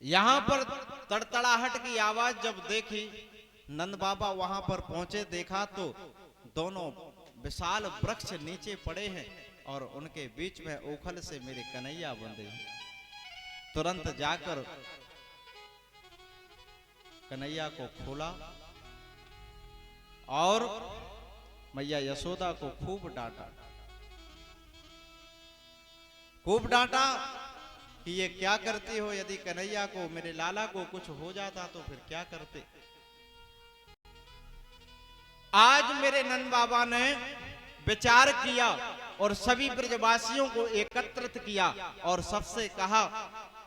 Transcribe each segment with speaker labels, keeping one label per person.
Speaker 1: यहां पर तड़तड़ाहट की आवाज जब देखी, नंद बाबा वहां पर पहुंचे, देखा तो दोनों विशाल वृक्ष नीचे पड़े हैं और उनके बीच में ओखल से मेरे कन्हैया बंधे हैं। तुरंत जाकर कन्हैया को खोला और मैया यशोदा को खूब डांटा कि ये क्या करती हो, यदि कन्हैया को, मेरे लाला को कुछ हो जाता तो फिर क्या करते। आज मेरे नंद बाबा ने विचार किया और सभी ब्रजवासियों को एकत्रित किया और सबसे कहा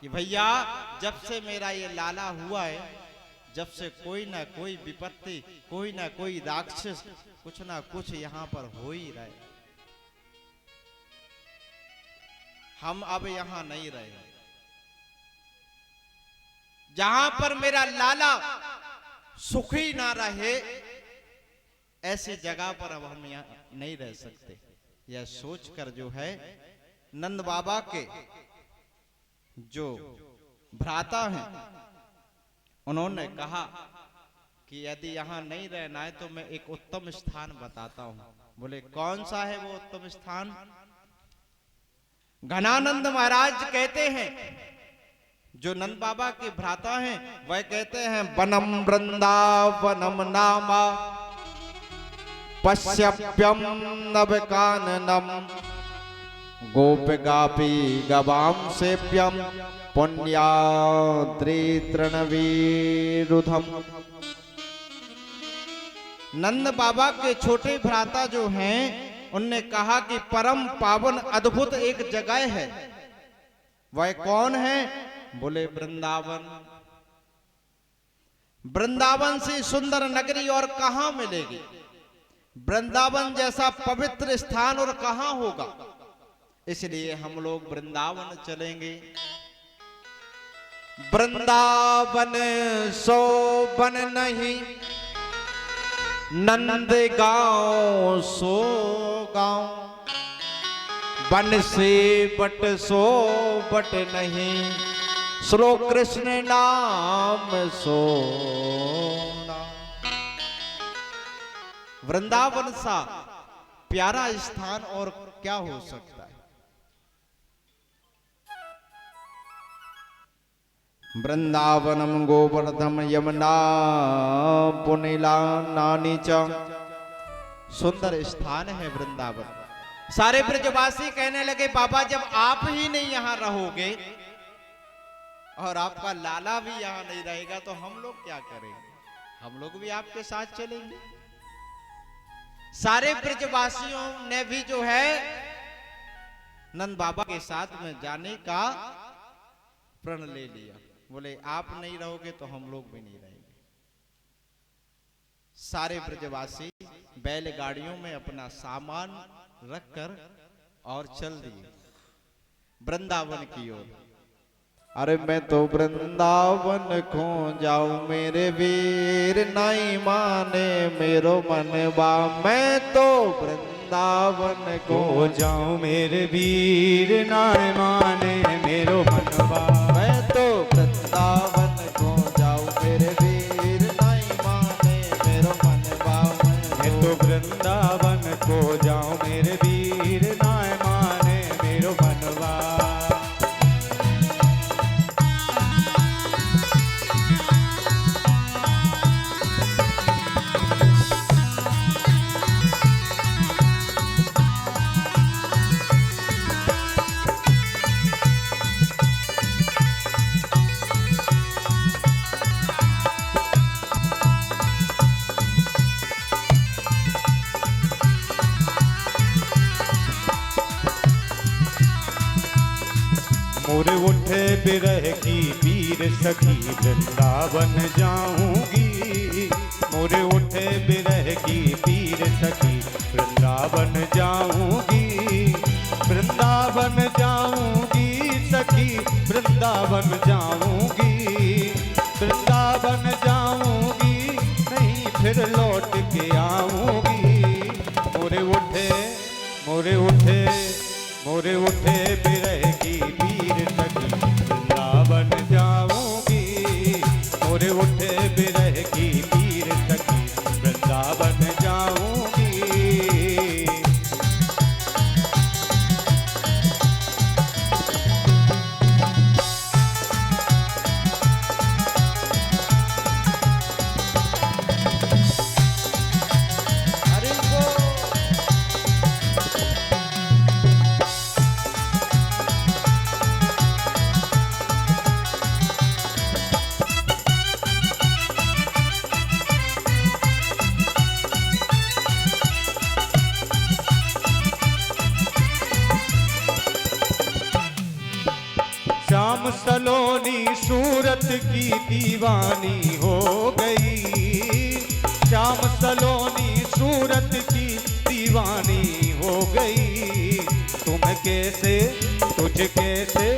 Speaker 1: कि भैया, जब से मेरा ये लाला हुआ है, जब से कोई ना कोई विपत्ति, कोई ना कोई राक्षस, कुछ ना कुछ यहां पर हो ही रहे। हम अब यहां नहीं रहे। जहां पर मेरा लाला सुखी ना रहे, ऐसी जगह पर अब हम यहां नहीं रह सकते। यह सोचकर जो है नंद बाबा के जो भ्राता हैं, उन्होंने कहा कि यदि यहां नहीं रहना है तो मैं एक उत्तम स्थान बताता हूं। बोले कौन सा है वो उत्तम स्थान? घनानंद महाराज कहते हैं, जो नंद बाबा के भ्राता हैं, वह कहते हैं वनम वृंदावनम नामा पश्यप्यम नवकाननम गोपगापी गवाम सेप्यम पुण्याद्रि तृणवीरुधम। नंद बाबा के छोटे भ्राता जो हैं, उनने कहा कि परम पावन अद्भुत एक जगह है। वह कौन है? बोले वृंदावन। वृंदावन से सुंदर नगरी और कहां मिलेगी? वृंदावन जैसा पवित्र स्थान और कहां होगा? इसलिए हम लोग वृंदावन चलेंगे। वृंदावन सो बन नहीं, नंद गांव सो गांव, बन से बट सो बट नहीं, श्लो कृष्ण नाम सो नाम। वृंदावन सा प्यारा स्थान और क्या हो सकता है? वृंदावनम गोवर्धम यमुना पुनिला नानी च। सुंदर स्थान है वृंदावन। सारे ब्रजवासी कहने लगे, बाबा जब आप ही नहीं यहां रहोगे और आपका लाला भी यहां नहीं रहेगा तो हम लोग क्या करेंगे? हम लोग भी आपके साथ चलेंगे। सारे ब्रजवासियों ने भी जो है नंद बाबा के साथ में जाने का प्रण ले लिया। बोले आप नहीं रहोगे तो हम लोग भी नहीं रहेंगे। सारे ब्रजवासी बैलगाड़ियों में अपना सामान रखकर और चल दिए वृंदावन की ओर। अरे मैं तो वृंदावन खो जाऊं मेरे वीर, नहीं माने मेरो मनवा। मैं तो वृंदावन खो
Speaker 2: जाऊं मेरे वीर, नहीं माने मेरो मनवा।
Speaker 1: मैं तो वृंदावन खो जाऊं मेरे वीर, नहीं माने मेरो मनवा।
Speaker 2: मैं तो वृंदावन खो जाऊं मेरे वीर, नहीं माने मेरो मनवा। मोरे उठे बिरह की पीर सखी, वृंदावन जाऊंगी। मोरे उठे बिरह की पीर सखी, वृंदावन जाऊंगी। वृंदावन जाऊंगी सखी, वृंदावन जाऊंगी। वृंदावन जाऊंगी, नहीं फिर लौट के आऊंगी। मोरे उठे मोरे उठे मोरे उठे बिरह की पीर सखी, वृंदावन जाऊंगी। श्याम सलोनी सूरत की दीवानी हो गई, श्याम सलोनी सूरत की दीवानी हो गई। तुम कैसे, तुझे कैसे,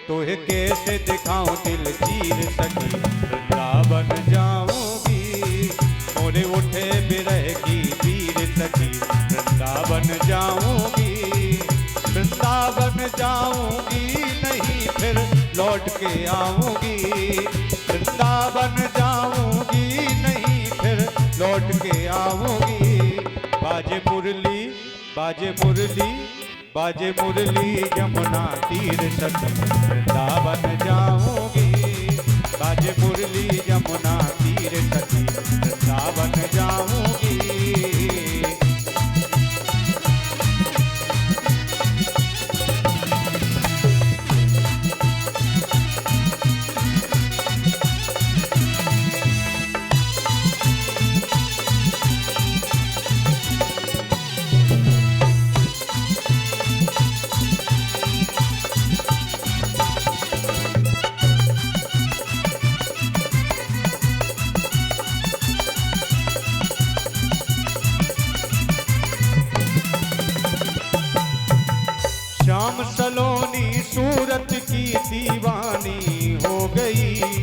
Speaker 2: तुझे कैसे दिखाऊं दिल चीर सकी, वृंदावन जाऊंगी मोरे उठे बिरह की पीर सकी, वृंदावन जाऊंगी, वृंदावन जाऊंगी नहीं फिर लौट के आऊंगी, वृंदावन जाऊंगी नहीं फिर लौट के आऊंगी। बाजे मुरली, बाजे मुरली, बाजे मुरली यमुना तीर सखी, वृंदावन जाऊंगी, बाजे मुरली यमुना तीर सखी, वृंदावन जाऊंगी। श्याम सलोनी सूरत की दीवानी हो गई,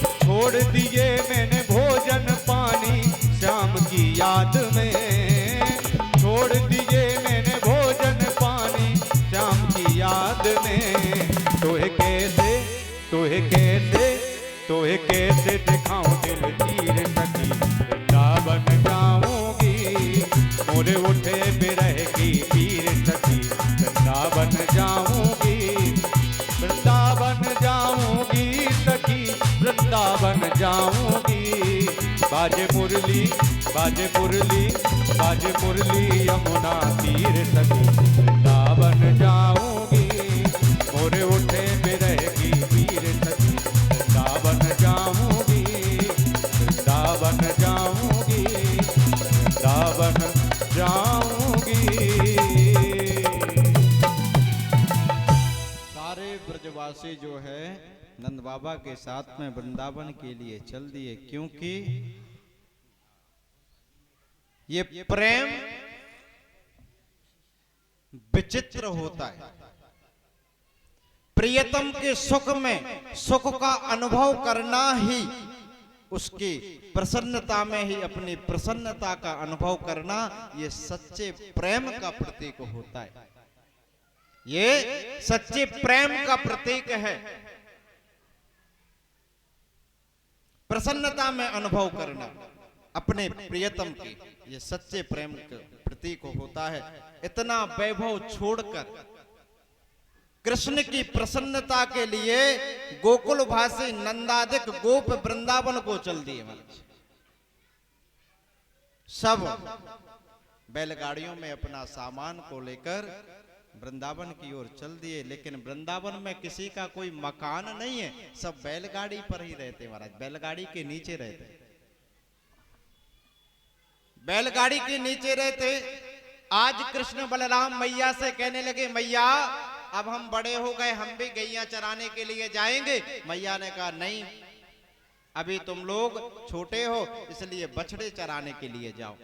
Speaker 2: छोड़ दिए मैंने भोजन पानी श्याम की याद में, छोड़ दिए मैंने भोजन पानी श्याम की याद में। तोहे कैसे, तोहे कैसे, तोहे कैसे दिखाऊं दिल तीर सकी, वृंदावन जाऊंगी मोरे उठे बिरह की पीर सकी, वृंदावन जाऊंगी, वृंदावन जाऊंगी सखी, वृंदावन जाऊंगी। बाजे मुरली, बाजे मुरली, बाजे मुरली यमुना तीर सखी, वृंदावन जाऊंगी मोरे उठे बिरह की पीर सखी, वृंदावन जाऊंगी, वृंदावन जाऊंगी, वृंदावन जाऊंगी।
Speaker 1: ब्रजवासी जो है नंद बाबा के साथ में वृंदावन के लिए चल दिए, क्योंकि ये प्रेम विचित्र होता है। प्रियतम के सुख में सुख का अनुभव करना ही, उसकी प्रसन्नता में ही अपनी प्रसन्नता का अनुभव करना, ये सच्चे प्रेम का प्रतीक होता है, ये सच्चे प्रेम का प्रतीक है। प्रसन्नता में अनुभव करना अपने प्रियतम की, ये सच्चे प्रेम का प्रतीक होता है। इतना वैभव छोड़कर कृष्ण की प्रसन्नता के लिए गोकुल भासी नंदादिक गोप वृंदावन को चल दिए। सब बैलगाड़ियों में अपना सामान को लेकर वृंदावन की ओर चल दिए, लेकिन वृंदावन में किसी का कोई मकान नहीं है, सब बैलगाड़ी पर ही रहते महाराज, बैलगाड़ी के नीचे रहते, बैलगाड़ी के नीचे रहते। आज कृष्ण बलराम मैया से कहने लगे, मैया अब हम बड़े हो गए, हम भी गैया चराने के लिए जाएंगे। मैया ने कहा नहीं, अभी तुम लोग छोटे हो, इसलिए बछड़े चराने के लिए जाओ।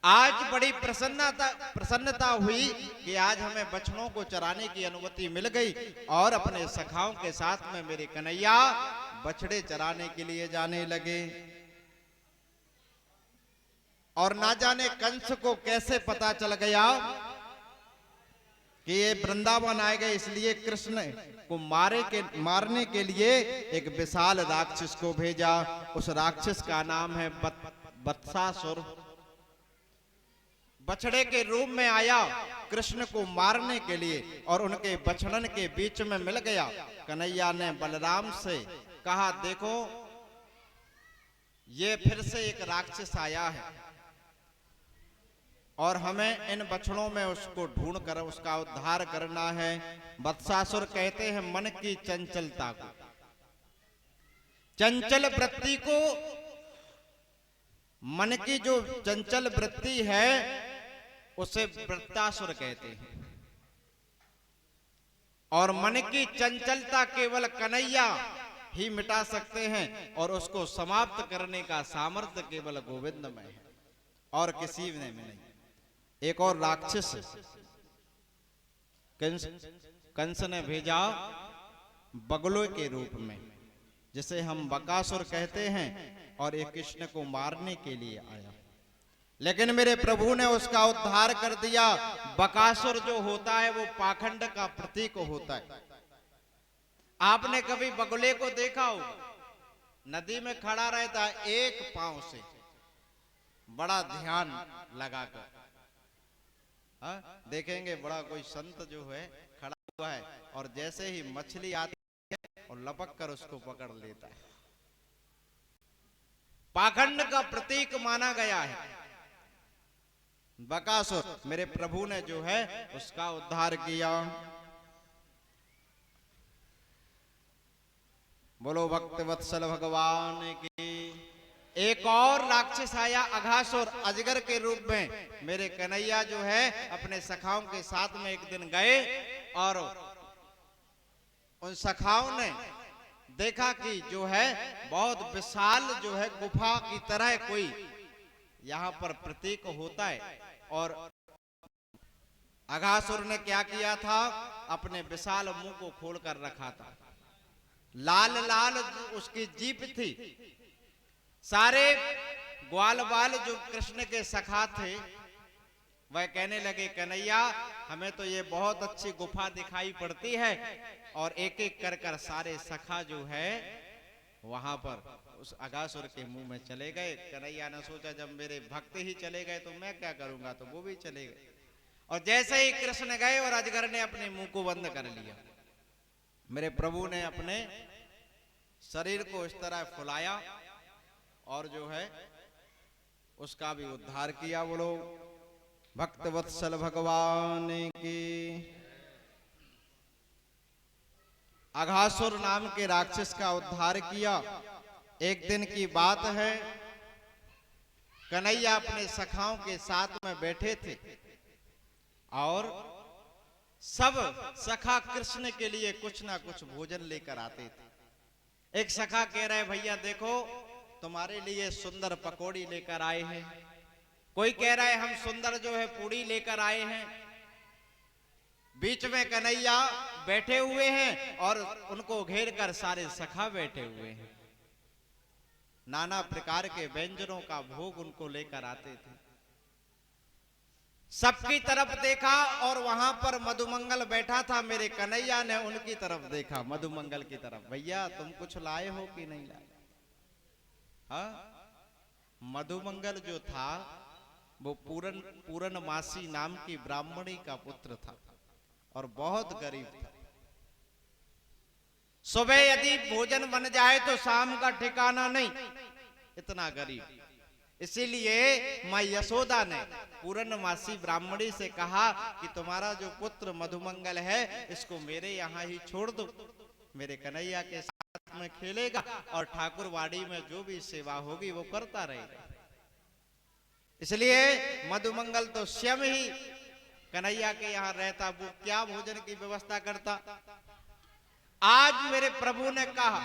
Speaker 1: आज बड़ी प्रसन्नता हुई कि आज हमें बछड़ों को चराने की अनुमति मिल गई, और अपने सखाओं के साथ में मेरे कन्हैया बछड़े चराने के लिए जाने लगे। और ना जाने कंस को कैसे पता चल गया कि ये वृंदावन आए गए, इसलिए कृष्ण को मारने के लिए एक विशाल राक्षस को भेजा। उस राक्षस का नाम है वत्सासुर। बछड़े के रूप में आया कृष्ण को मारने के लिए, और उनके बछड़न के बीच में मिल गया। कन्हैया ने बलराम से कहा, देखो ये फिर से एक राक्षस आया है, और हमें इन बछड़ों में उसको ढूंढ कर उसका उद्धार करना है। वत्सासुर कहते हैं मन की चंचलता को, चंचल वृत्ति को, मन की जो चंचल वृत्ति है उसे वृत्तासुर कहते हैं। और मन की चंचलता केवल कन्हैया ही मिटा सकते हैं और उसको समाप्त करने का सामर्थ्य केवल गोविंद में है और किसी में नहीं। एक और राक्षस कंस ने भेजा बगुलों के रूप में, जिसे हम बकासुर कहते हैं, और ये कृष्ण को मारने के लिए आया, लेकिन मेरे प्रभु ने उसका उद्धार कर दिया। बकासुर जो होता है वो पाखंड का प्रतीक होता है। आपने कभी बगुले को देखा हो? नदी में खड़ा रहता है एक पांव से, बड़ा ध्यान लगाकर। देखेंगे बड़ा कोई संत जो है खड़ा हुआ है और जैसे ही मछली आती है और लपक कर उसको पकड़ लेता है। पाखंड का प्रतीक माना गया है बकासुर। मेरे प्रभु ने जो है उसका उद्धार किया। बोलो भक्त वत्सल भगवान की। एक और राक्षस आया अघासुर, अजगर के रूप में। मेरे कन्हैया जो है अपने सखाओं के साथ में एक दिन गए और उन सखाओं ने देखा कि जो है बहुत विशाल जो है गुफा की तरह कोई यहां पर प्रतीक होता है। और अघासुर ने क्या किया था, अपने विशाल मुंह को खोल कर रखा था। लाल लाल उसकी जीभ थी। सारे ग्वाल बाल जो कृष्ण के सखा थे वह कहने लगे, कन्हैया हमें तो ये बहुत अच्छी गुफा दिखाई पड़ती है। और एक एक कर कर सारे सखा जो है वहां पर उस अघासुर के मुंह में चले गए। कन्हैया ने सोचा जब मेरे भक्त ही चले गए तो मैं क्या करूंगा, तो वो भी चले गए। और जैसे ही कृष्ण गए और अजगर ने अपने मुंह को बंद कर लिया, मेरे प्रभु ने अपने शरीर को इस तरह फुलाया और जो है उसका भी उद्धार किया। बोलो भक्त वत्सल भगवान की। अघासुर नाम के राक्षस का उद्धार किया। एक दिन की बात है, कन्हैया अपने सखाओं के साथ में बैठे थे और सब सखा कृष्ण के लिए कुछ ना कुछ भोजन लेकर आते थे। एक सखा कह रहे, भैया देखो तुम्हारे लिए सुंदर पकौड़ी लेकर आए हैं। कोई कह रहा है हम सुंदर जो है पूड़ी लेकर आए हैं। बीच में कन्हैया बैठे हुए हैं और उनको घेर कर सारे सखा बैठे हुए हैं। नाना प्रकार के व्यंजनों का भोग उनको लेकर आते थे। सबकी तरफ देखा और वहां पर मधुमंगल बैठा था। मेरे कन्हैया ने उनकी तरफ देखा, मधुमंगल की तरफ। भैया तुम कुछ लाए हो कि नहीं लाए? हाँ, मधुमंगल जो था वो पूरनमासी नाम की ब्राह्मणी का पुत्र था और बहुत गरीब था। सुबह यदि भोजन बन जाए तो शाम का ठिकाना नहीं, इतना गरीब। इसीलिए मां यशोदा ने पूरनमासी ब्राह्मणी से कहा कि तुम्हारा जो पुत्र मधुमंगल है इसको मेरे यहाँ ही छोड़ दो, मेरे कन्हैया के साथ में खेलेगा और ठाकुरवाड़ी में जो भी सेवा होगी वो करता रहेगा। इसलिए मधुमंगल तो स्वयं ही कन्हैया के यहाँ रहता, वो क्या भोजन की व्यवस्था करता। आज मेरे प्रभु ने कहा,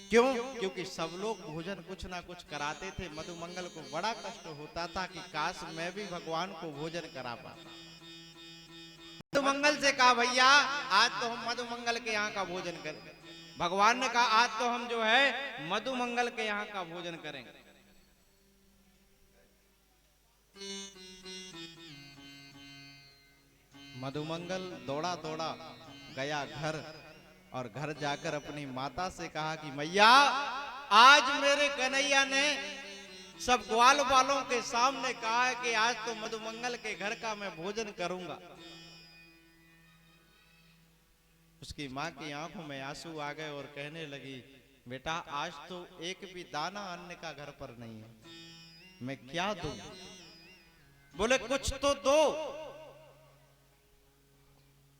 Speaker 1: क्यों? क्योंकि सब लोग भोजन कुछ ना कुछ कराते थे। मधुमंगल को बड़ा कष्ट होता था कि काश मैं भी भगवान को भोजन करा पाता। मधुमंगल से कहा, भैया आज तो हम मधुमंगल के यहाँ का भोजन करें। भगवान ने कहा आज तो हम जो है मधुमंगल के यहाँ का भोजन करेंगे। मधुमंगल दौड़ा दौड़ा गया घर और घर जाकर अपनी माता से कहा कि मैया आज मेरे कन्हैया ने सब ग्वाल वालों के सामने कहा है कि आज तो मधुमंगल के घर का मैं भोजन करूंगा। उसकी मां की आंखों में आंसू आ गए और कहने लगी, बेटा आज तो एक भी दाना अन्न का घर पर नहीं है, मैं क्या दूं? बोले कुछ तो दो,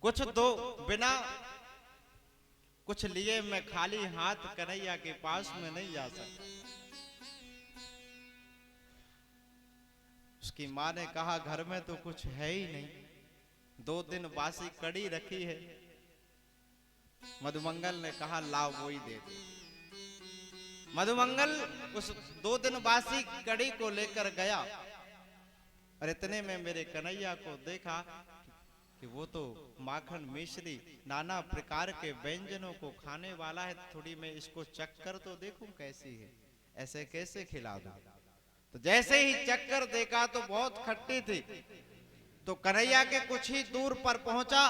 Speaker 1: कुछ दो। बिना कुछ लिए मैं खाली हाथ कन्हैया के पास में नहीं जा सकता। उसकी मां ने कहा घर में तो कुछ है ही नहीं, 2 दिन बासी कड़ी रखी है। मधुमंगल ने कहा लाओ वही दे दो। मधुमंगल उस 2 दिन बासी कड़ी को लेकर गया और इतने में मेरे कन्हैया को देखा कि वो तो माखन मिश्री नाना प्रकार के व्यंजनों को खाने वाला है। थोड़ी मैं इसको चक्कर तो देखूं कैसी है, ऐसे कैसे खिला दूं। तो जैसे ही चक्कर देखा तो बहुत खट्टी थी। तो कन्हैया के कुछ ही दूर पर पहुंचा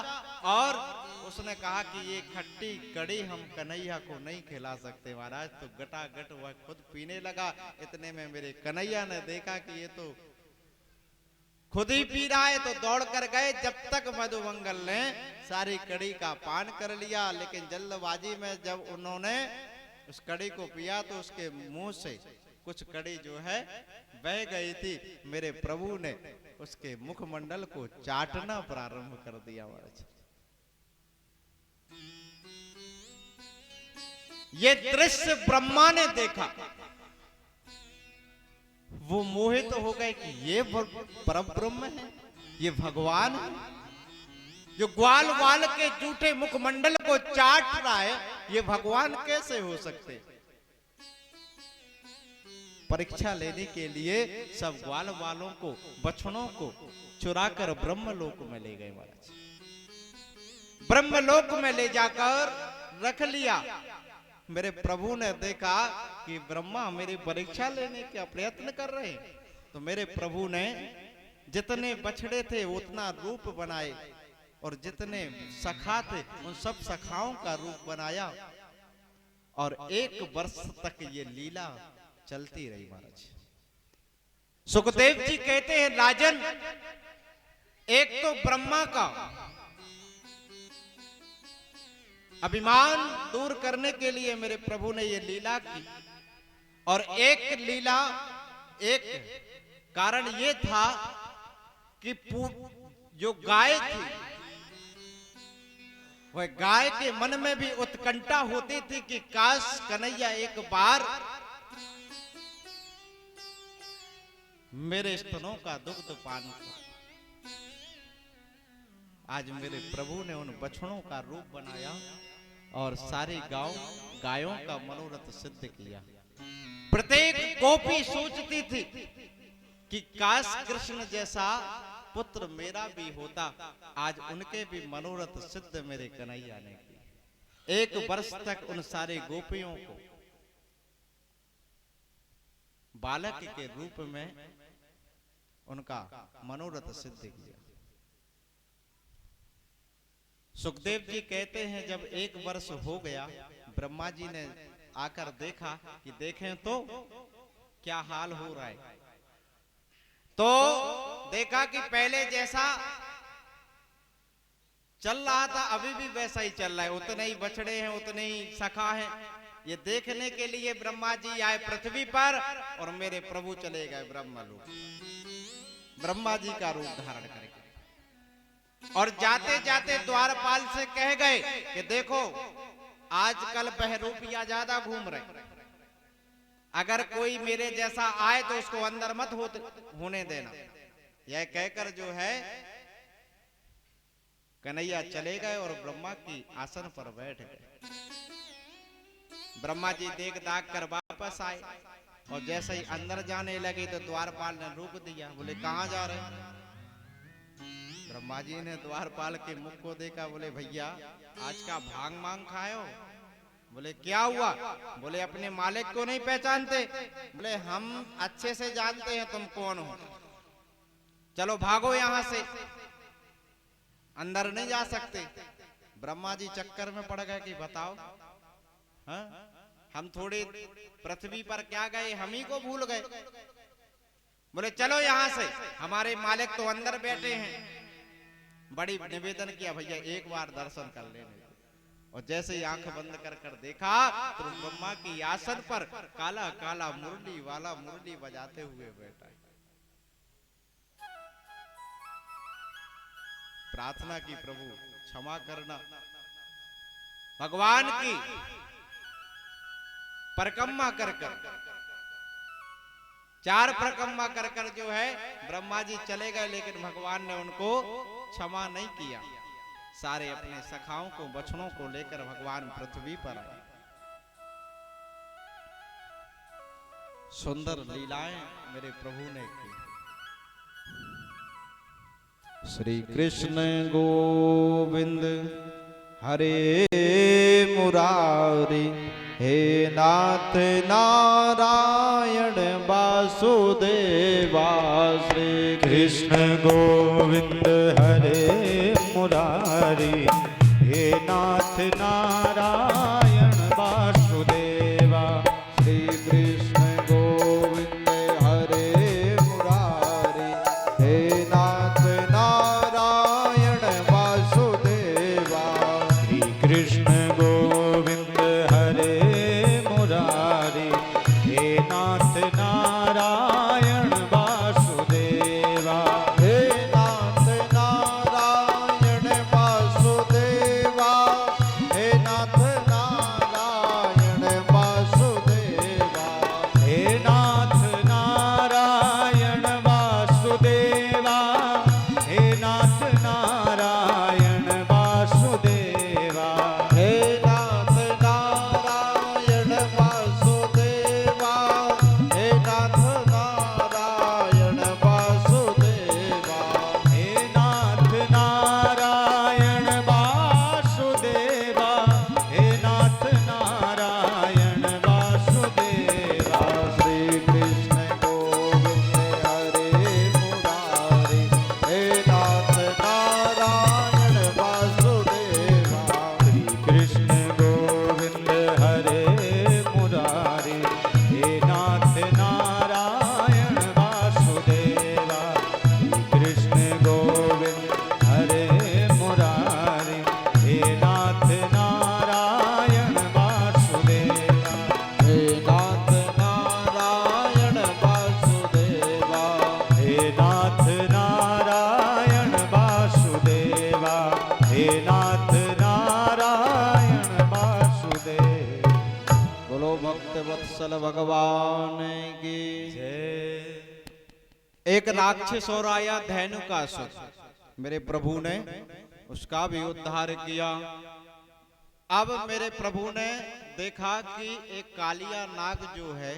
Speaker 1: और उसने कहा कि ये खट्टी कड़ी हम कन्हैया को नहीं खिला सकते महाराज। तो गटागट वह खुद पीने लगा। इतने में मेरे कन्हैया ने देखा कि ये तो खुद ही पी रहा है, तो दौड़ कर गए। जब तक मधुमंगल ने सारी कड़ी का पान कर लिया, लेकिन जल्दबाजी में जब उन्होंने उस कड़ी को पिया तो उसके मुंह से कुछ कड़ी जो है बह गई थी। मेरे प्रभु ने उसके मुखमंडल को चाटना प्रारंभ कर दिया महाराज। ये दृश्य ब्रह्मा ने देखा, वो मोहित हो गए कि ये परम ब्रह्म है, ये भगवान है जो ग्वाल वाल के जूठे मुखमंडल को चाट रहा है। ये भगवान कैसे हो सकते। परीक्षा लेने के लिए सब ग्वाल वालों को, बछड़ों को चुराकर ब्रह्मलोक में ले गए महाराज। ब्रह्मलोक में ले जाकर रख लिया। मेरे प्रभु ने देखा कि ब्रह्मा मेरी परीक्षा लेने का प्रयत्न कर रहे हैं। तो मेरे प्रभु ने जितने बछड़े थे उतना रूप बनाए और जितने सखा थे उन सब सखाओं का रूप बनाया और 1 वर्ष तक ये लीला चलती रही महाराज। सुखदेव जी कहते हैं राजन, एक तो ब्रह्मा का अभिमान दूर करने के लिए मेरे प्रभु ने ये लीला की, और एक लीला, एक कारण ये था कि जो गाय थी वह गाय के मन में भी उत्कंठा होती थी कि काश कन्हैया एक बार मेरे स्तनों का दुग्ध पान कर। आज मेरे प्रभु ने उन बछड़ों का रूप बनाया और सारी गायों का मनोरथ सिद्ध किया। प्रत्येक गोपी सोचती थी कि काश कृष्ण जैसा पुत्र मेरा भी होता। आज उनके भी मनोरथ सिद्ध मेरे कन्हैया ने किए। 1 वर्ष तक उन सारे गोपियों को बालक के रूप में उनका मनोरथ सिद्ध किया। सुखदेव जी कहते हैं जब 1 वर्ष हो गया, ब्रह्मा जी ने आकर देखा कि देखें तो क्या हाल हो रहा है। तो देखा कि पहले जैसा चल रहा था अभी भी वैसा ही चल रहा है। उतने ही बछड़े हैं, उतने ही सखा हैं। ये देखने के लिए ब्रह्मा जी आए पृथ्वी पर और मेरे प्रभु चले गए ब्रह्मलोक, ब्रह्मा जी का रूप धारण करके। और जाते जाते द्वारपाल से कह गए कि देखो आजकल बहरूपिया ज्यादा घूम रहे, अगर कोई मेरे जैसा आए तो उसको अंदर मत होने देना। यह कहकर जो है कन्हैया चले गए और ब्रह्मा की आसन पर बैठ गए। ब्रह्मा जी देख दाग कर वापस आए और जैसे ही अंदर जाने लगे तो द्वारपाल ने रोक दिया। बोले कहां जा रहे हैं। ब्रह्मा जी ने द्वारपाल के मुख को देखा। बोले भैया आज का भांग मांग खाए हो। बोले क्या हुआ। बोले अपने मालिक को नहीं पहचानते। बोले हम अच्छे से जानते हैं तुम कौन हो, चलो भागो यहां से, अंदर नहीं जा सकते। ब्रह्मा जी चक्कर में पड़ गए कि बताओ, हाँ? हम थोड़ी पृथ्वी पर क्या गए, हम ही को भूल गए। बोले चलो यहां से, हमारे मालिक तो अंदर बैठे हैं। बड़ी निवेदन किया भैया एक बार दर्शन कर लेने। और जैसे ही आंख बंद कर कर देखा तो ब्रह्मा की आसन पर काला काला मुरली वाला मुरली बजाते हुए बैठा है। प्रार्थना की प्रभु क्षमा करना। भगवान की परिक्रमा कर कर, 4 परिक्रमा कर कर जो है ब्रह्मा जी चले गए, लेकिन भगवान ने उनको क्षमा नहीं किया, सारे अपने सखाओं को बछड़ों को लेकर भगवान पृथ्वी पर आए। सुंदर लीलाएं मेरे प्रभु ने की। श्री कृष्ण गोविंद हरे मुरारी, हे नाथ नारायण वासुदेवा। श्री
Speaker 2: कृष्ण गोविंद हरे मुरारी, हे नाथ नारायण वासुदेवा।
Speaker 1: श्री कृष्ण गोविंद हरे मुरारी, हे नाथ नारायण वासुदेवा।
Speaker 2: श्री कृष्ण गोविंद हरे मुरारी, हे नाथ नारायण वासुदेवा।
Speaker 1: हे नाथ नारायण वासुदेवा, हे नाथ नारायण वासुदेवा।
Speaker 2: हे नाथ नारायण वासुदेवा, हे नाथ नारायण वासुदेवा।
Speaker 1: हे नाथ नारायण वासुदेवा, हे नाथ नारायण वासुदेवा।
Speaker 2: हे नाथ नारायण वासुदेवा, हे नाथ नारायण वासुदेवा।
Speaker 1: श्री कृष्ण गोविंद हरे मुरारी, हे नाथ नारायण वासुदेवा।
Speaker 2: श्री कृष्ण गोविंद हरे मुरारी, हे नाथ नारायण वासुदेवा। श्री कृष्ण गोविंद हरे मुरारी, हे नाथ नारायण वासुदेवा।
Speaker 1: हे नाथ नारायण वासुदेवा।
Speaker 2: हे नाथ नारायण वासुदेवा, हे नाथ नारायण वासुदेवा।
Speaker 1: बोलो भक्त वत्सल भगवान की।
Speaker 2: जय।
Speaker 1: एक राक्षस और आया धेनुकासुर, मेरे प्रभु ने उसका भी उद्धार किया। अब मेरे प्रभु ने देखा कि एक कालिया नाग जो है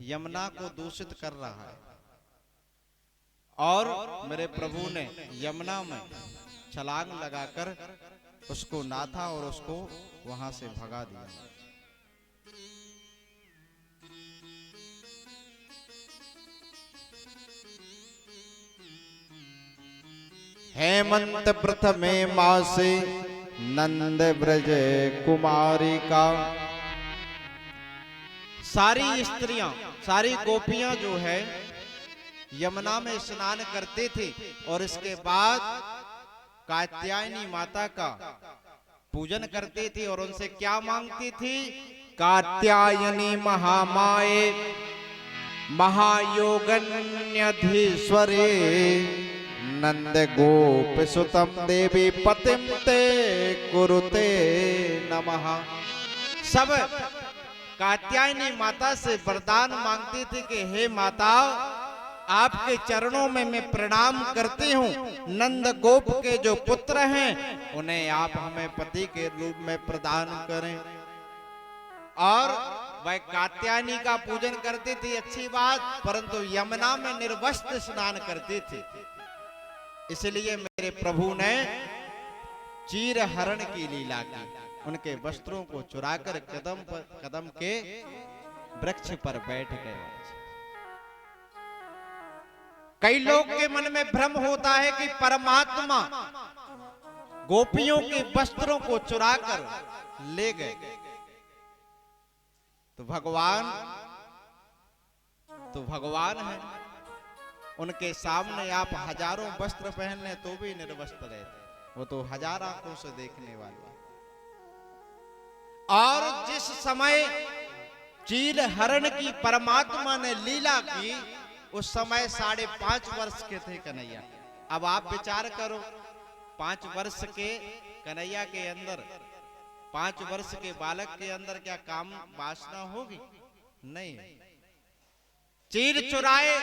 Speaker 1: यमुना को दूषित कर रहा है, और मेरे प्रभु ने यमुना में छलांग लगाकर उसको नाथा और उसको वहां से भगा दिया। हेमंत प्रथमे मासे नंद ब्रज कुमारी का। सारी स्त्रियां, सारी गोपियां जो है यमुना में स्नान करते थे और इसके बाद कात्यायनी माता का पूजन करते थे और उनसे क्या मांगती थी? कात्यायनी महामाए महायोगन्यधीश्वरे नंद गोप सुतम देवी पतिम ते कुरुते नमः। सब कात्यायनी माता से वरदान मांगती थी कि हे माता, आपके चरणों में मैं प्रणाम करती हूँ। नंद गोप के जो पुत्र हैं उन्हें आप हमें पति के रूप में प्रदान करें। और वह कात्यायनी का पूजन करती थी, अच्छी बात, परंतु यमुना में निर्वस्त्र स्नान करती थी। इसलिए मेरे प्रभु ने चीर हरण की लीला की, उनके वस्त्रों को चुराकर कदम के वृक्ष पर बैठ गए। कई लोग के मन में भ्रम होता है कि परमात्मा गोपियों के वस्त्रों को चुराकर ले गए, तो भगवान है, उनके सामने आप हजारों वस्त्र पहन लें तो भी निर्वस्त्र रहते, वो तो हजार आंखों से देखने वाले। और जिस समय चील हरण की परमात्मा ने लीला की, उस समय 5.5 वर्ष के थे कन्हैया। अब आप विचार करो, 5 वर्ष के कन्हैया के अंदर, 5 वर्ष के बालक के अंदर क्या काम वासना होगी? नहीं। चीर चुराए,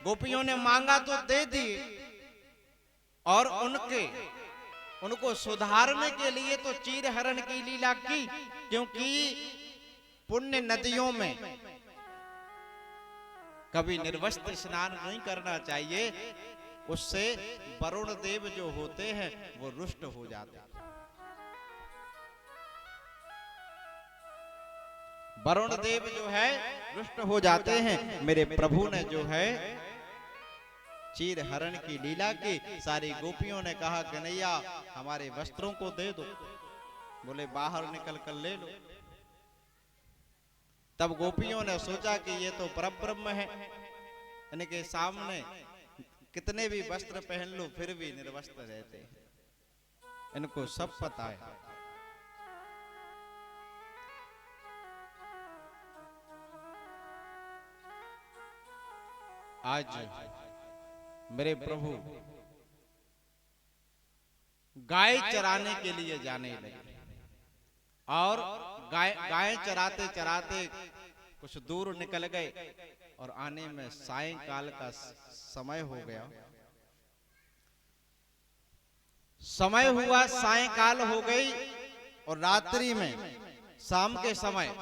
Speaker 1: गोपियों ने मांगा तो दे दिए, और उनको सुधारने के लिए तो चीर हरण की लीला की, क्योंकि पुण्य नदियों में कभी निर्वस्त्र स्नान नहीं करना चाहिए, उससे वरुण देव जो होते हैं वो रुष्ट हो जाते हैं। वरुण देव जो है रुष्ट हो जाते हैं। मेरे प्रभु ने जो है चीर हरण की लीला की। सारी गोपियों ने कहा कन्हैया हमारे वस्त्रों को दे दो। बोले बाहर निकल कर ले लो। तब गोपियों ने सोचा कि ये तो परब्रह्म है, इनके सामने कितने भी वस्त्र पहन लो फिर भी निर्वस्त्र रहते हैं, इनको सब पता है। आज मेरे प्रभु गाय चराने के लिए जाने लगे और गाय चराते चराते कुछ दूर निकल गए और आने में सायंकाल का समय हो गया। समय हुआ, सायंकाल हो गई और रात्रि में शाम के समय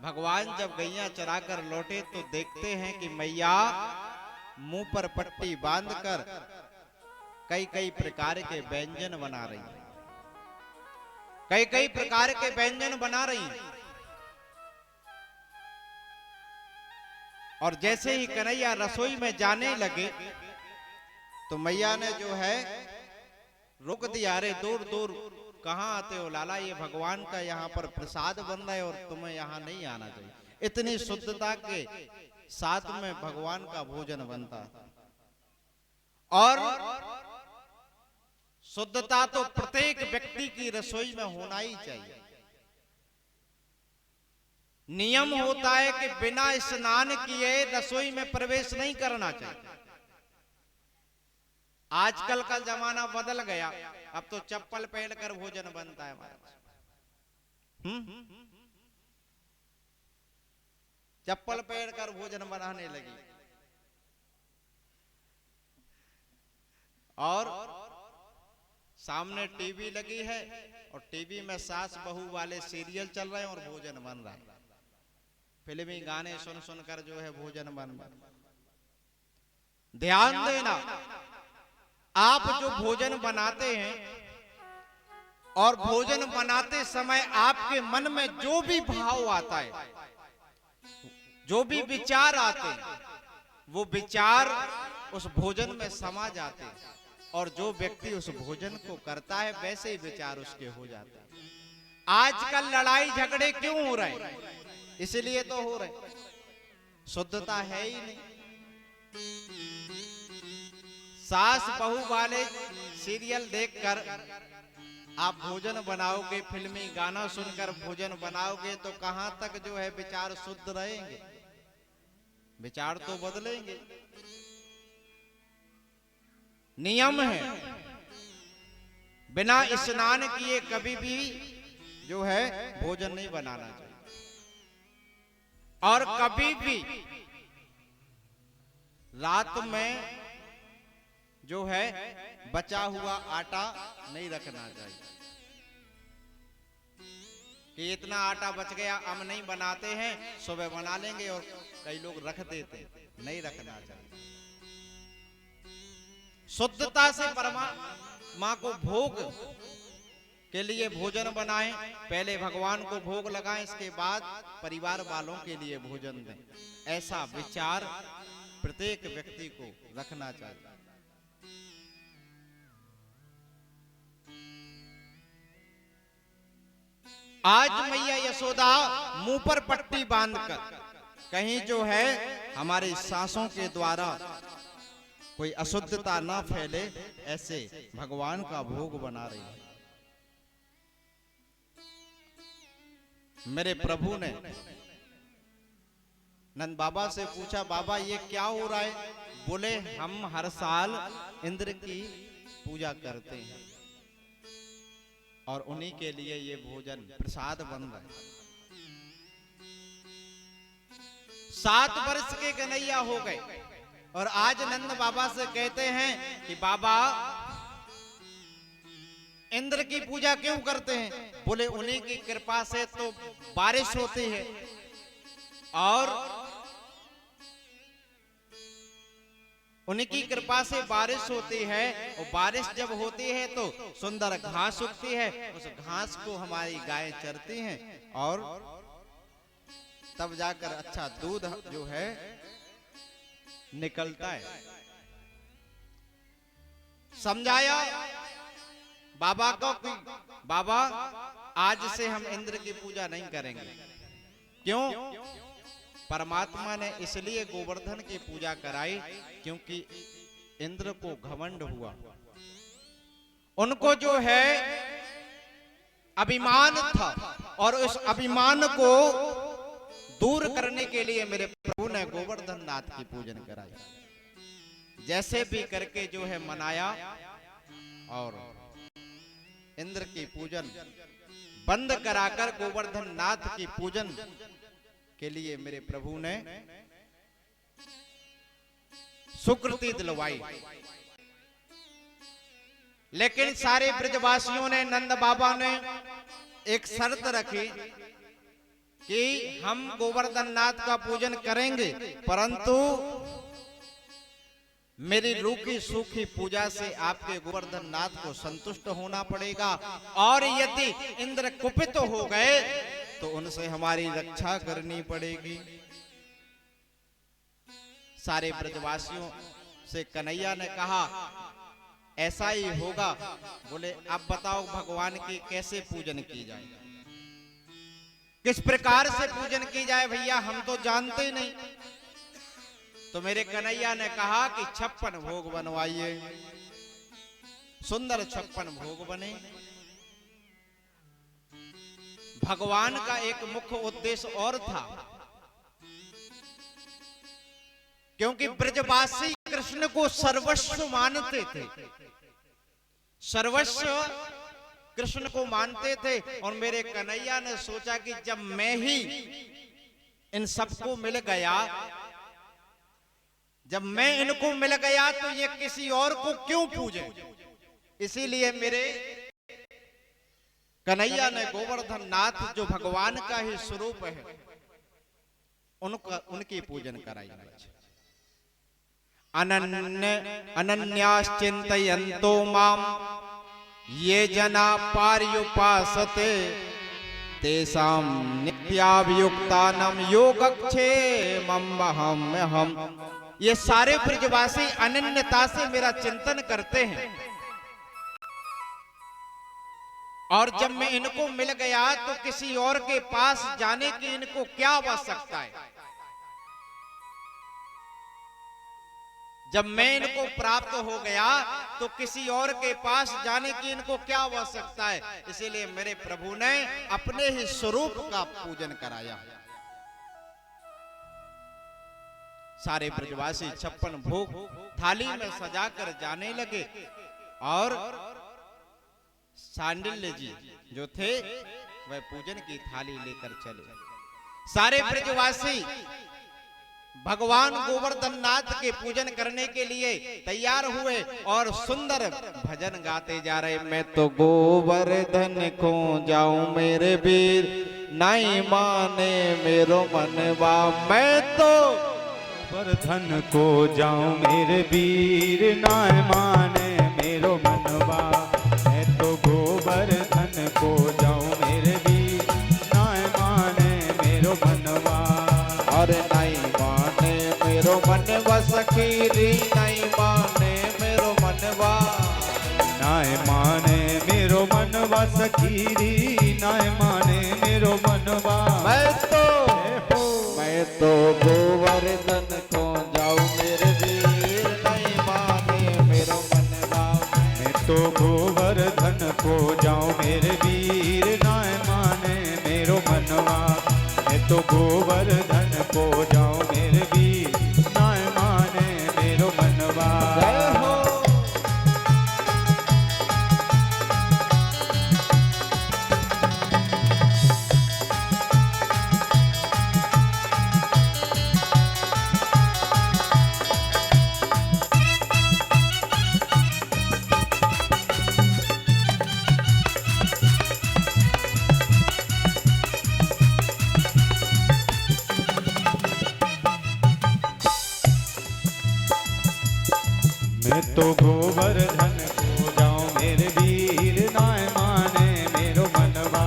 Speaker 1: भगवान जब गैया चराकर लौटे तो देखते हैं कि मैया मुंह पर पट्टी बांधकर कई कई प्रकार के व्यंजन बना रही हैं, कई कई प्रकार के व्यंजन बना रही हैं। और जैसे ही कन्हैया रसोई में जाने लगे तो मैया ने जो है रोक दिया। अरे दूर दूर कहां आते हो लाला, ये भगवान का यहाँ पर प्रसाद बन रहा है और तुम्हें यहाँ नहीं आना चाहिए। इतनी शुद्धता के साथ में भगवान का भोजन बनता और शुद्धता तो प्रत्येक व्यक्ति की रसोई में होना ही चाहिए। नियम होता है कि बिना स्नान किए रसोई में प्रवेश नहीं करना चाहिए। आजकल का जमाना बदल गया, अब तो चप्पल पहनकर भोजन बनता है हमारे पास। चप्पल पहनकर भोजन बनाने लगी। और सामने टीवी लगी है और टीवी में सास बहू वाले सीरियल चल रहे हैं और भोजन बन रहा है। फिल्मी गाने सुन सुनकर जो है भोजन बन रहा है। ध्यान देना, आप जो भोजन बनाते हैं और भोजन बनाते समय आपके मन में जो भी भाव आता है, जो भी विचार आते हैं, वो विचार उस भोजन में समा जाते हैं और जो व्यक्ति उस भोजन को करता है वैसे ही विचार उसके हो जाते हैं। आजकल लड़ाई झगड़े क्यों हो रहे हैं? इसलिए तो हो रहे, शुद्धता है ही नहीं। सास बहू वाले सीरियल देखकर आप भोजन बनाओगे, फिल्मी गाना सुनकर भोजन बनाओगे तो कहां तक जो है विचार शुद्ध रहेंगे? विचार तो बदलेंगे। नियम है, बिना स्नान किए कभी भी जो है भोजन नहीं बनाना चाहिए और कभी भी रात में जो है बचा हुआ आटा नहीं रखना चाहिए कि इतना आटा बच गया हम नहीं बनाते हैं, सुबह बना लेंगे, और कई लोग रख देते हैं। नहीं रखना चाहिए। शुद्धता से परमात्मा को भोग के लिए भोजन बनाएं, पहले भगवान को भोग लगाएं, इसके बाद परिवार वालों के लिए भोजन दें। ऐसा विचार प्रत्येक व्यक्ति को रखना चाहिए। आज मैया यशोदा मुंह पर पट्टी बांधकर कहीं जो है हमारी सांसों के द्वारा कोई अशुद्धता ना फैले, ऐसे भगवान का भोग बना रही है। मेरे प्रभु ने नंद बाबा से पूछा, बाबा ये क्या हो रहा है? बोले हम हर साल इंद्र की पूजा करते हैं और उन्हीं के लिए ये भोजन प्रसाद बन रहा है। 7 वर्ष के कन्हैया हो गए और आज नंद बाबा से कहते हैं कि बाबा इंद्र की पूजा क्यों करते हैं? बोले उन्हीं की कृपा से तो बारिश होती है, और उन्हीं की कृपा से बारिश होती है, और बारिश जब होती है तो सुंदर घास उगती है, उस घास को हमारी गायें चरती हैं, और तब जाकर अच्छा दूध जो है निकलता है। समझाया बाबा को कि बाबा आज से हम इंद्र की पूजा नहीं करेंगे। क्यों? परमात्मा ने इसलिए गोवर्धन की पूजा कराई क्योंकि इंद्र को घमंड हुआ, उनको जो है अभिमान था, और उस अभिमान को दूर करने के लिए मेरे प्रभु ने गोवर्धन नाथ की पूजन कराई। जैसे भी करके जो है मनाया, और इंद्र की पूजन बंद कराकर गोवर्धन नाथ की पूजन के लिए मेरे प्रभु ने सुकृति दिलवाई। लेकिन सारे ब्रजवासियों ने, नंद बाबा ने एक शर्त रखी कि हम गोवर्धन नाथ का पूजन करेंगे, परंतु मेरी रूखी सूखी पूजा से आपके गोवर्धन नाथ को संतुष्ट होना पड़ेगा, और यदि इंद्र कुपित हो गए तो उनसे हमारी रक्षा करनी पड़ेगी। सारे ब्रजवासियों से कन्हैया ने कहा ऐसा ही होगा। बोले अब बताओ भगवान की कैसे पूजन की जाए, किस प्रकार से पूजन की जाए भैया, हम तो जानते नहीं। तो मेरे कन्हैया ने कहा कि 56 भोग बनवाइए। सुंदर 56 भोग बने। भगवान का एक मुख्य उद्देश्य और था, क्योंकि ब्रजवासी कृष्ण को सर्वस्व मानते थे, सर्वस्व कृष्ण को मानते थे। और मेरे कन्हैया ने सोचा कि जब मैं ही इन सबको मिल गया, जब मैं इनको मिल गया तो ये किसी और को क्यों पूजे। इसीलिए मेरे कन्हैया ने गोवर्धन नाथ जो भगवान का ही स्वरूप है उनकी पूजन कराई। अनन्याश्चिन्तयन्तो माम ये जना पर्युपासते तेषां नित्याभियुक्तानां योगक्षेममहम्। ये सारे ब्रजवासी अनन्यता से मेरा चिंतन करते हैं, और जब मैं इनको मिल गया तो किसी और के पास जाने की इनको क्या आवश्यकता है। जब मैं इनको प्राप्त हो गया तो किसी और के पास जाने की इनको क्या आवश्यकता है। इसीलिए मेरे प्रभु ने अपने ही स्वरूप का पूजन कराया। सारे ब्रजवासी 56 भोग थाली में सजाकर जाने लगे, और सांडिल्य जी जो थे वह पूजन की थाली लेकर चले। सारे ब्रजवासी भगवान गोवर्धन नाथ के पूजन करने के लिए तैयार हुए, और सुंदर भजन गाते जा रहे। मैं तो गोवर्धन को जाऊं मेरे वीर, नहीं माने मेरो मनवा। मैं तो
Speaker 2: गोवर्धन को जाऊं मेरे वीर, नाय माने मेरो मनवा। मैं तो गोवर्धन को जाऊं मेरे वीर, नाय माने मेरो मनवा।
Speaker 1: अरे नहीं माने मेरो मनवा सखीरी, नहीं माने मेरो मनवा।
Speaker 2: नाय माने मेरो मनवा सखीरी, नाय माने मेरो मनवा।
Speaker 1: मैं तो गोवर्धन को जाऊं मेरे वीर, नहीं माने मेरो मनवा।
Speaker 2: मैं तो गोवर्धन को जाऊं मेरे वीर, नाय माने मेरो मनवा। मैं तो गोवर्धन को जाऊं मेरे वीर, नाय माने मेरो मनवा।
Speaker 1: जय हो।
Speaker 2: मैं तो गोवर्धन को जाऊं मेरे वीर, नाय माने मेरो मनवा।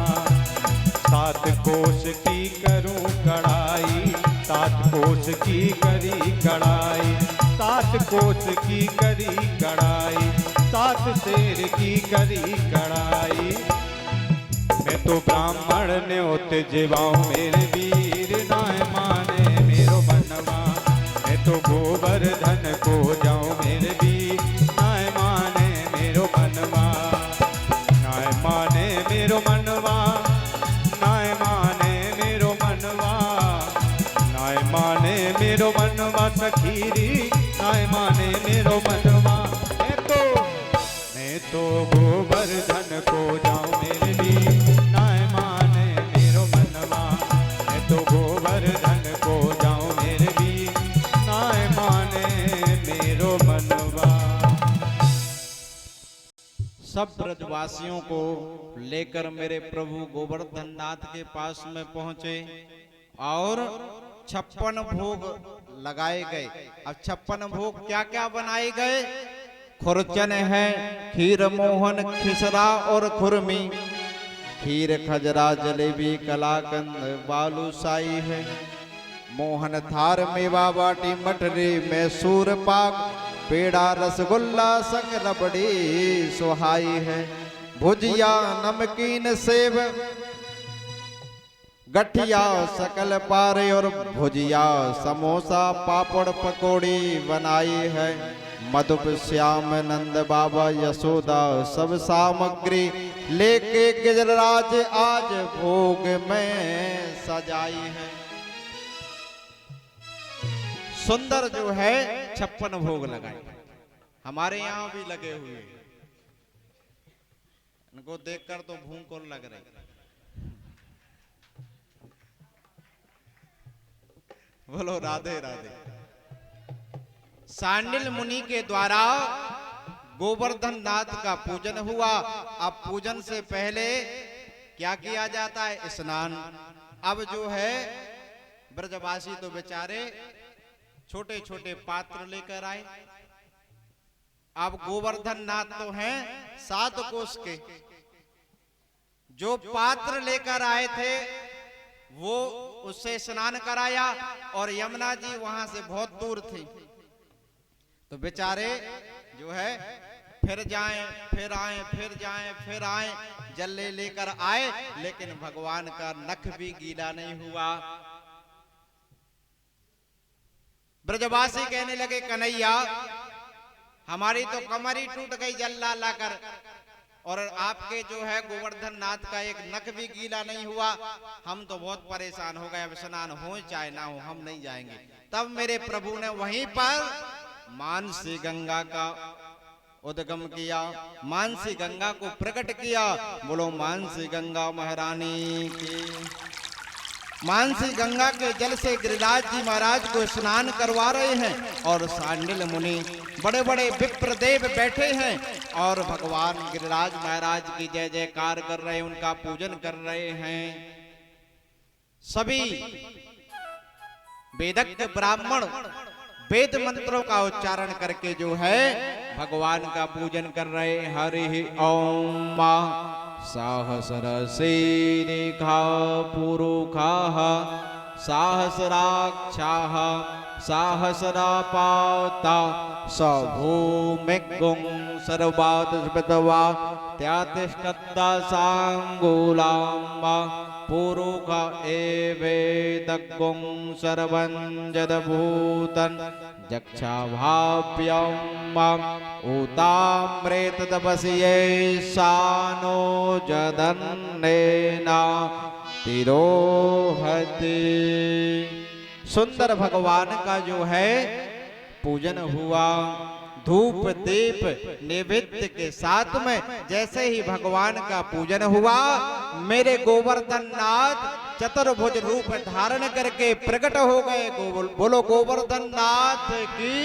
Speaker 2: 7 कोस की करूं कढ़ाई, 7 कोस की करी कढ़ाई, 7 कोस की करी कढ़ाई, 7 शेर की करी कढ़ाई। मैं तो ब्राह्मण न्योत जिवाऊं मेरे वीर, नाय माने मेरो मनवा। मैं तो गोवर्धन को जाऊं मेरे वीर, नाय माने मेरो मनवा। नाय माने मेरो मनवा, नाय माने मेरो मनवा, नाय माने मेरो मनवा सखीरी, नाय माने मेरो मनवा। मैं तो गोवर्धन को जाऊं मेरे वीर, नाय माने मेरो मनवा। मैं तो गोवर्धन को जाऊं मेरे वीर, नाय माने मेरो मनवा।
Speaker 1: सब ब्रजवासियों को लेकर मेरे प्रभु गोवर्धन नाथ के पास में पहुंचे और 56 भोग लगाए गए। अब 56 भोग क्या क्या बनाए गए? खुरचन है, खीर मोहन खिसरा और खुरमी, खीर खजरा जलेबी कलाकंद बालूशाही है। मोहन थार मेवा बाटी मटरी मैसूर पाक, पेड़ा रसगुल्ला संग रबड़ी सुहाई है। भुजिया नमकीन सेब गठिया सकल पारे और भुजिया समोसा पापड़ पकौड़ी बनाई है। मधुप श्याम नंद बाबा यशोदा सब सामग्री लेके गिरिराज आज भोग में सजाई है। सुंदर जो है 56 भोग लगाए, हमारे यहाँ भी लगे हुए, इनको देखकर तो भूख और लग रही। बोलो राधे राधे। सांडिल मुनि के द्वारा गोवर्धन नाथ का पूजन हुआ। अब पूजन से पहले क्या किया जाता है? स्नान। अब जो है ब्रजवासी तो बेचारे छोटे छोटे पात्र लेकर आए। अब गोवर्धन नाथ तो हैं 7 कोस के, जो पात्र लेकर आए थे वो उससे स्नान कराया और यमुना जी वहां से बहुत दूर थी, तो बेचारे जो है फिर जाएं फिर आए फिर जाएं फिर आए, जल लेकर आए, लेकिन भगवान का नख भी गीला नहीं हुआ। ब्रजवासी कहने लगे कन्हैया हमारी तो कमर ही टूट गई जल ला ला कर, और आपके जो है गोवर्धन नाथ का एक नख भी गीला नहीं हुआ, हम तो बहुत परेशान हो गए, अब स्नान हो चाहे ना हो हम नहीं जाएंगे। तब मेरे प्रभु ने वहीं पर मानसी गंगा का उद्गम किया, मानसी गंगा को प्रकट किया। बोलो मानसी गंगा महारानी की। मानसी गंगा के जल से गिरिराज जी महाराज को स्नान करवा रहे हैं और सांडिल मुनि बड़े बड़े विप्रदेव बैठे हैं और भगवान गिरिराज महाराज की जय जयकार कर रहे हैं, उनका पूजन कर रहे हैं। सभी वेदज्ञ ब्राह्मण वेद मंत्रों का उच्चारण करके जो है भगवान का पूजन कर रहे। हरि ओम सहस्रशीर्षा पुरुषाः सहस्राक्षाः सहस्रपाता स भूमिगुं सर्वात्मविद्वा त्यातिष्ठता सांगुलाम्बा पुरुष एवेदगुं सर्वं जदभूतं जक्षाभाव्यं उताम्रेत तपस्ये सानो जदन्नेना तिरोहति। सुंदर भगवान का जो है पूजन हुआ, धूप दीप नैवेद्य के साथ में। जैसे ही भगवान का पूजन हुआ, मेरे गोवर्धन नाथ चतुर्भुज रूप धारण करके प्रकट हो गए। बोलो गोवर्धन नाथ की।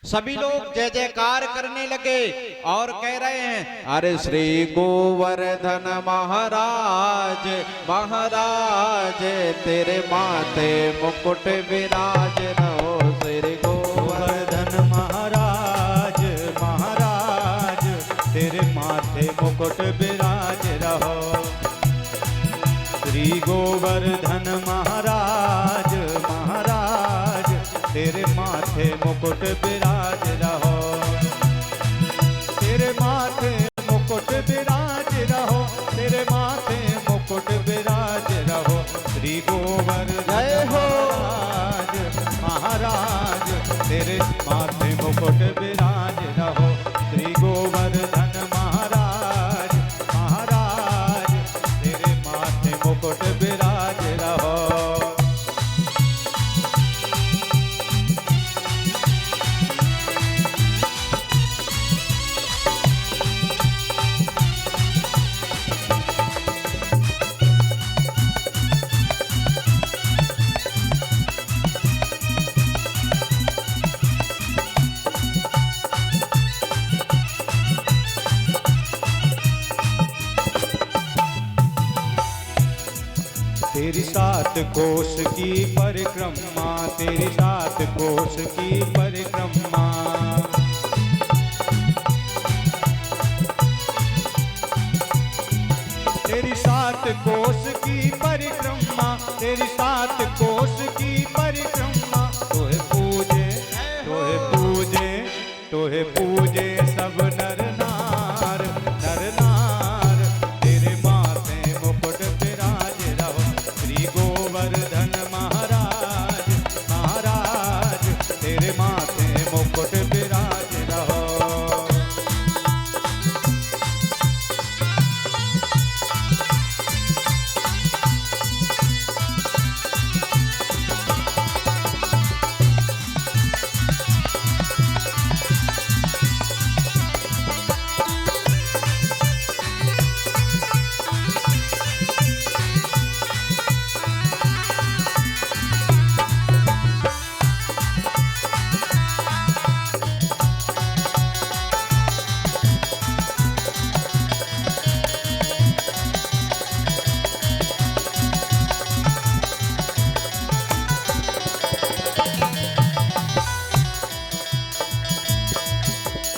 Speaker 1: सभी लोग जय जयकार करने लगे और कह रहे हैं, अरे श्री गोवर्धन महाराज महाराज तेरे माथे मुकुट विराज रहो। श्री
Speaker 2: गोवर्धन महाराज महाराज तेरे माथे मुकुट विराज रहो। श्री गोवर्धन महाराज महाराज तेरे माथे मुकुट विराज रहो। तेरे माथे मुकुट विराज रहो। तेरे माथे मुकुट विराज रहो। श्री गोवर्धन महाराज महाराज तेरे माथे मुकुट विराज रहो। श्री गोवर्धन महाराज महाराज तेरे माथे मुकुट विराज रहो। तेरी 7 कोस की परिक्रमा तेरी 7 कोस की परिक्रमा। तेरी 7 कोस की परिक्रमा तेरी 7 कोस की परिक्रमा। तोहे पूजे तोहे पूजे तोहे पूजे सब नर नार नर नार। तेरे माथे मुकुट विराज रहो। श्री गोवर्धन महाराज महाराज तेरे माथे मुकुट विराज रहो।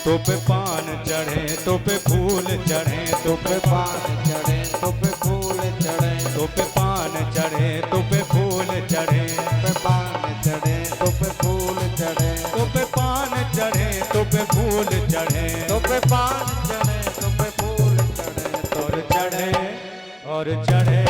Speaker 2: तो पे पान चढ़े तो पे फूल चढ़े तो पे पान चढ़े तो पे फूल चढ़े तो पे पान चढ़े तो पे फूल चढ़े पे पान चढ़े तो पे फूल चढ़े तो पे पान चढ़े तो पे फूल चढ़े तो पे पान चढ़े तो पे फूल चढ़े। और चढ़े और चढ़े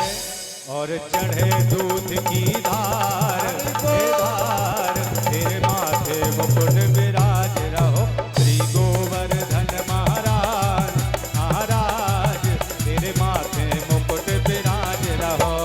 Speaker 2: और चढ़े दूध की धार धार तेरे माथे मुकुट विराज रहो। श्री गोवर्धन महाराज महाराज तेरे माथे मुकुट विराज रहो।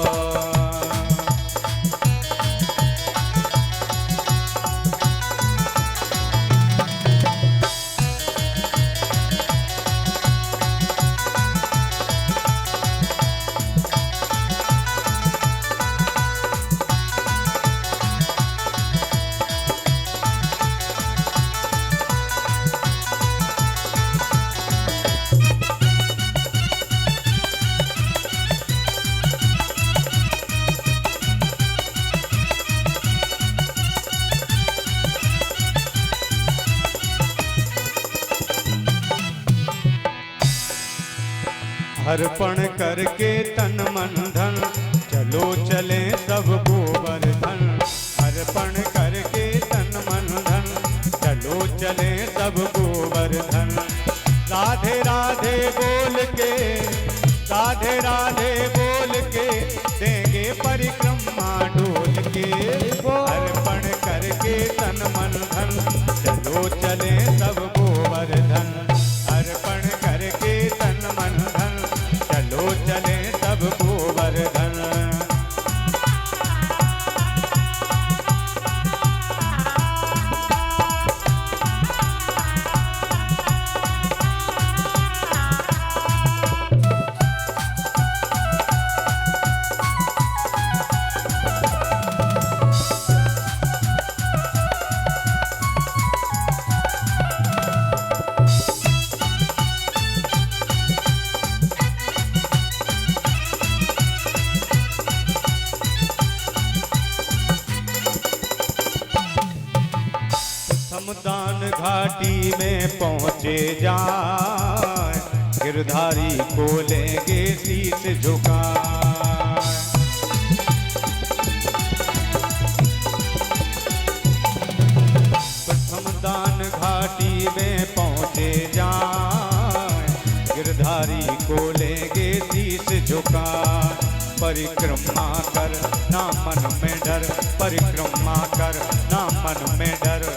Speaker 2: अर्पण करके तन मन धन चलो चले सब गोवर्धन। अर्पण करके तन मन धन चलो चले सब गोवर्धन। राधे राधे बोल के राधे राधे बोल के देंगे परिक्रमा डोल के। अर्पण करके तन मन धन चलो चले सब गोवर्धन। अर्पण करके तन मन धन चलो चले सब गोवर्धन। पहुँचे जाए, गिरधारी को लेंगे शीश झुका। प्रथम दान घाटी में पहुँचे जाए, गिरधारी को लेंगे शीश झुका। परिक्रमा कर ना मन में डर, परिक्रमा कर ना मन में डर।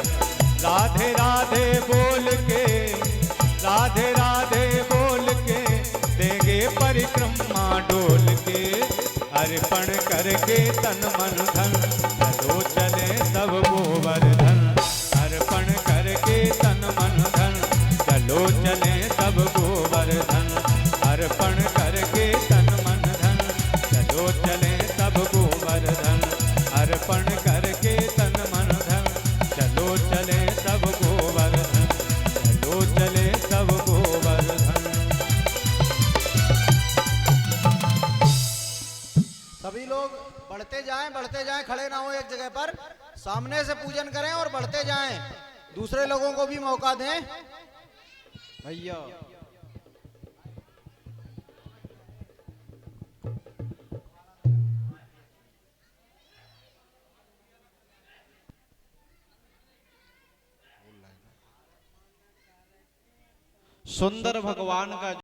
Speaker 2: राधे राधे बोल के, राधे राधे बोल के देंगे परिक्रमा डोल के। अर्पण करके तन मन धन, चलो चले सब गोवर्धन। अर्पण करके तन मन धन, चलो चले सब गोवर्धन। अर्पण करके तन मन धन, चलो चले सब गोवर्धन। अर्पण करके तन मन धन, चलो चले सब गोवर्धन। चलो चले सब गोवर्धन।
Speaker 3: सभी लोग बढ़ते जाएं, खड़े ना हो एक जगह पर। सामने से पूजन करें और बढ़ते जाएं, दूसरे लोगों को भी मौका दें।
Speaker 1: भैया सुंदर भगवान का